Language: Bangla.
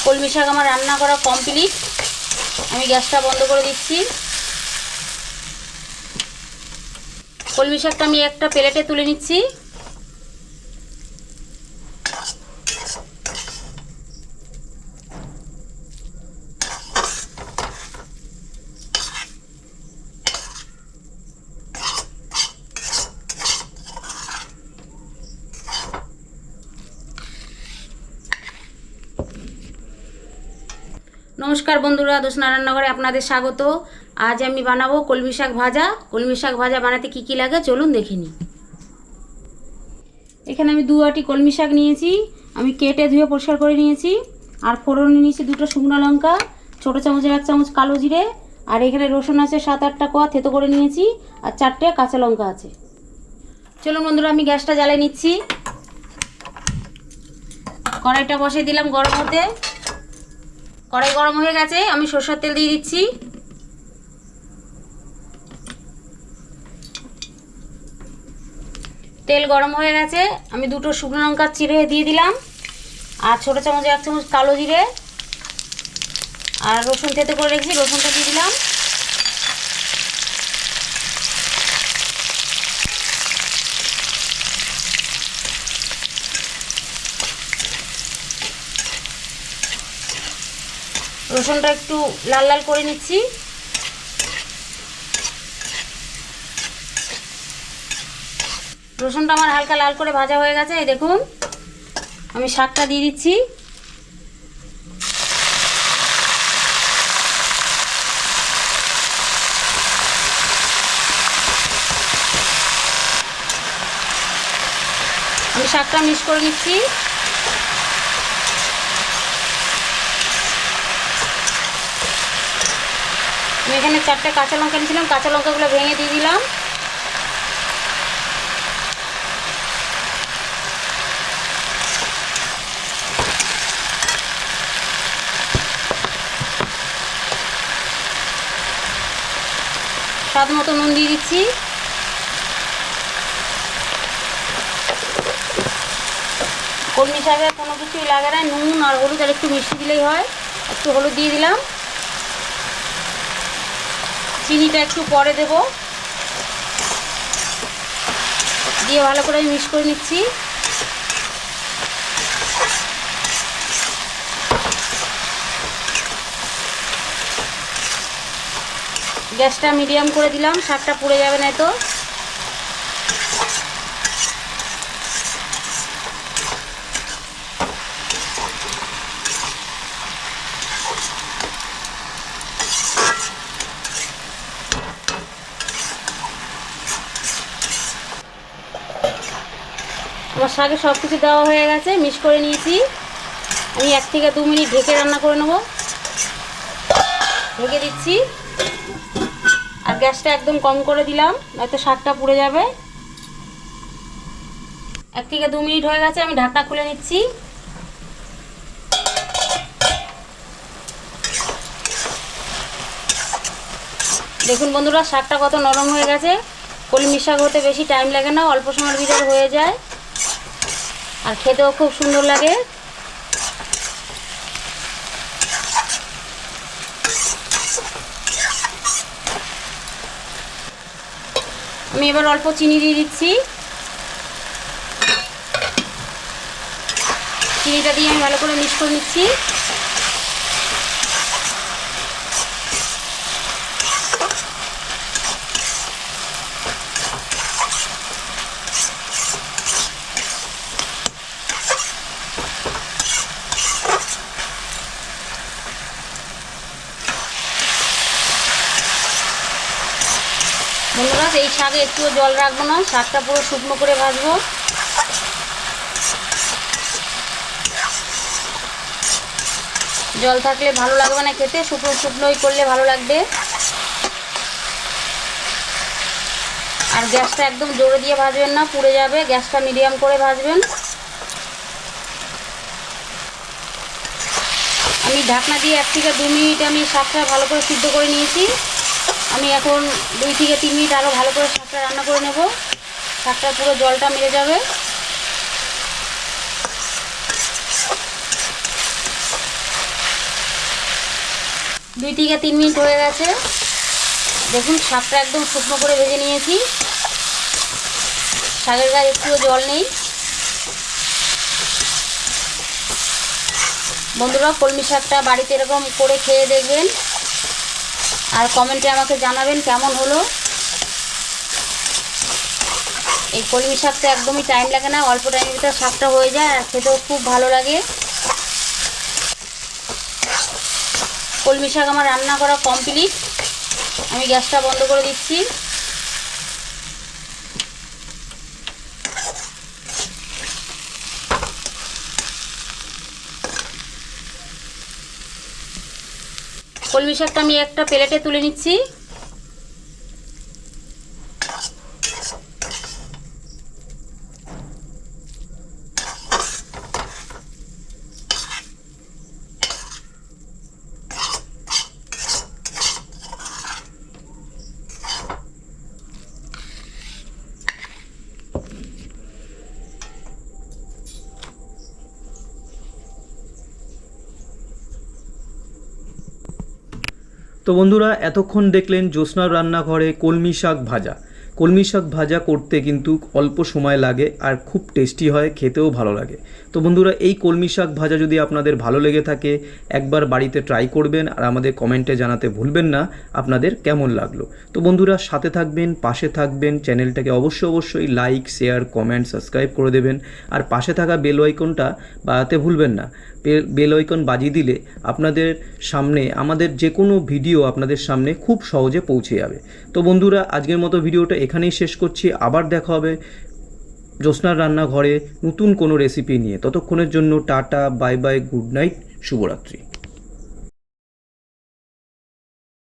কলমি শাক আমার রান্না করা কমপ্লিট। আমি গ্যাসটা বন্ধ করে দিচ্ছি। কলমি শাকটা আমি একটা প্লেটে তুলে নিচ্ছি। নমস্কার বন্ধুরা, দোসনা রান্নাঘরে আপনাদের স্বাগত। আজ আমি বানাবো কলমি শাক ভাজা। কলমি শাক ভাজা বানাতে কি কি লাগে চলুন দেখে নিই। এখানে আমি 2 আটি কলমি শাক নিয়েছি। আমি কেটে ধুয়ে পরিষ্কার করে নিয়েছি। আর ফোড়নে নিয়েছি 2টো শুকনো লঙ্কা, ছোটো চামচের 1 চামচ কালো জিরে, আর এখানে রসুন আছে 7-8টা কোয়া থেতো করে নিয়েছি, আর 4টে কাঁচা লঙ্কা আছে। চলুন বন্ধুরা, আমি গ্যাসটা জ্বালিয়ে নিচ্ছি। কড়াইটা বসিয়ে দিলাম গরম হতে। কড়াই গরম হয়ে গেছে, আমি সরষের তেল দিয়ে দিচ্ছি। তেল গরম হয়ে গেছে, আমি 2টো শুকনো লঙ্কা চিড়ে দিয়ে দিলাম, আর ছোটো চামচে 1 চামচ কালো জিরে, আর রসুন থেতো করে রেখেছি, রসুনটা দিয়ে দিলাম। রসুনটা একটু লাল লাল করে নিচ্ছি। রসুনটা আমার হালকা লাল করে ভাজা হয়ে গেছে। এই দেখুন, আমি শাকটা দিয়ে দিচ্ছি। আমি শাকটা মিক্স করে নিচ্ছি। আমি এখানে 4টে কাঁচা লঙ্কা নিয়েছিলাম, কাঁচা লঙ্কাগুলো ভেঙে দিয়ে দিলাম। স্বাদ মতো নুন দিয়ে দিচ্ছি। কলমি শাকে কোনো কিছুই লাগে না, নুন আর হলুদ আর একটু মিষ্টি দিলেই হয়। একটু হলুদ দিয়ে দিলাম। চিনিটা একটু পরে দেব, দিয়ে ভালো করে মিক্স করে নিচ্ছি। গ্যাসটা মিডিয়াম করে দিলাম, শাকটা পুড়ে যাবে না তো। আমার শাকে সব কিছু দেওয়া হয়ে গেছে, মিক্স করে নিয়েছি। আমি 1 থেকে 2 মিনিট ঢেকে রান্না করে নেব। ঢেকে দিচ্ছি, আর গ্যাসটা একদম কম করে দিলাম, নয়তো শাকটা পুড়ে যাবে। 1 থেকে 2 মিনিট হয়ে গেছে, আমি ঢাকনা খুলে নিচ্ছি। দেখুন বন্ধুরা, শাকটা কত নরম হয়ে গেছে। কলমি শাক হতে বেশি টাইম লাগে না, অল্প সময়ের ভিতরে হয়ে যায়, আর খেতেও খুব সুন্দর লাগে। আমি এবার অল্প চিনি দিয়ে দিচ্ছি। চিনিটা দিয়ে আমি ভালো করে মিক্স করে নিচ্ছি। বন্ধুরা, এই শাকে একটুও জল রাখবো না, শাকটা পুরো শুকনো করে ভাজবো। জল থাকলে ভালো লাগবে না খেতে, শুকনো শুকনোই করলে ভালো লাগবে। আর গ্যাসটা একদম জোরে দিয়ে ভাজবেন না, পুড়ে যাবে। গ্যাসটা মিডিয়াম করে ভাজবেন। আমি ঢাকনা দিয়ে 1 থেকে 2 মিনিট আমি শাকটা ভালো করে সিদ্ধ করে নিয়েছি। আমি এখন 2 থেকে 3 মিনিট আরও ভালো করে শাকটা রান্না করে নেব। শাকটা পুরো জলটা মিলে যাবে। 2 থেকে 3 মিনিট হয়ে গেছে। দেখুন শাকটা একদম শুকনো করে ভেজে নিয়েছি, শাকের গায়ে একটুও জল নেই। বন্ধুরা কলমি শাকটা বাড়িতে এরকম করে খেয়ে দেখবেন আর কমেন্টে আমাকে জানাবেন কেমন হলো। এই কলমি শাকটা একদমই টাইম লাগে না, অল্প টাইমের ভিতরে শাকটা হয়ে যায় আর খেতেও খুব ভালো লাগে। কলমি শাক আমার রান্না করা কমপ্লিট, আমি গ্যাসটা বন্ধ করে দিচ্ছি। কলমি শাকটা আমি একটা প্লেটে তুলে নিচ্ছি। তো বন্ধুরা এতক্ষণ দেখলেন জ্যোৎস্নার রান্নাঘরে কলমি শাক ভাজা। কলমি শাক ভাজা করতে কিন্তু অল্প সময় লাগে আর খুব টেস্টি হয়, খেতেও ভালো লাগে। তো বন্ধুরা এই কলমি শাক ভাজা যদি আপনাদের ভালো লেগে থাকে একবার বাড়িতে ট্রাই করবেন আর আমাদের কমেন্টে জানাতে ভুলবেন না আপনাদের কেমন লাগলো। তো বন্ধুরা সাথে থাকবেন, পাশে থাকবেন, চ্যানেলটাকে অবশ্যই লাইক, শেয়ার, কমেন্ট, সাবস্ক্রাইব করে দেবেন আর পাশে থাকা বেল আইকনটা বাজাতে ভুলবেন না। বেল আইকন বাজিয়ে দিলে আপনাদের সামনে আমাদের যে কোনো ভিডিও আপনাদের সামনে খুব সহজে পৌঁছে যাবে। তো বন্ধুরা আজকের মতো ভিডিওটা এখানেই শেষ করছি, আবার দেখা হবে জ্যোৎস্নার রান্নাঘরে নতুন কোনো রেসিপি নিয়ে। ততক্ষণের জন্য tata, bye bye, good night, শুভরাত্রি।